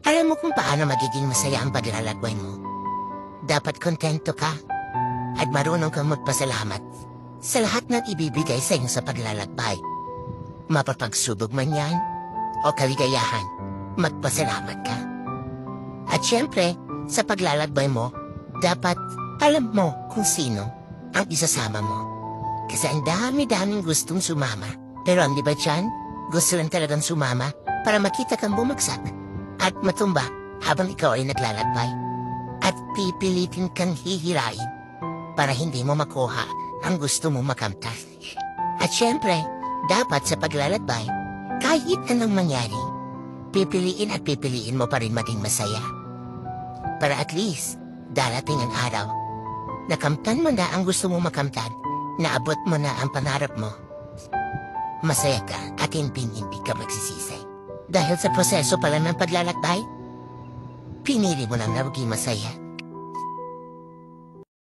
Alam mo kung paano magiging masaya ang paglalakbay mo. Dapat kontento ka at marunong kang magpasalamat sa lahat ng ibibigay sa inyo sa paglalakbay. Mapapagsubok man yan o kaligayahan, magpasalamat ka. At syempre, sa paglalakbay mo, dapat alam mo kung sino ang isasama mo. Kasi ang dami-daming gustong sumama. Pero ang iba dyan, gusto lang talagang sumama para makita kang bumagsak at matumba habang ikaw ay naglalakbay. At pipilitin kang hihirain para hindi mo makuha ang gusto mo makamtan. At syempre, dapat sa paglalakbay, kahit anong mangyari, pipiliin at pipiliin mo pa rin maging masaya. Para at least, darating ang araw, nakamtan mo na ang gusto mo makamtan, naabot mo na ang pangarap mo. Masaya ka at hindi ka magsisisi. Dahil sa proseso pala ng paglalakbay, pinili mo lang na maging masaya.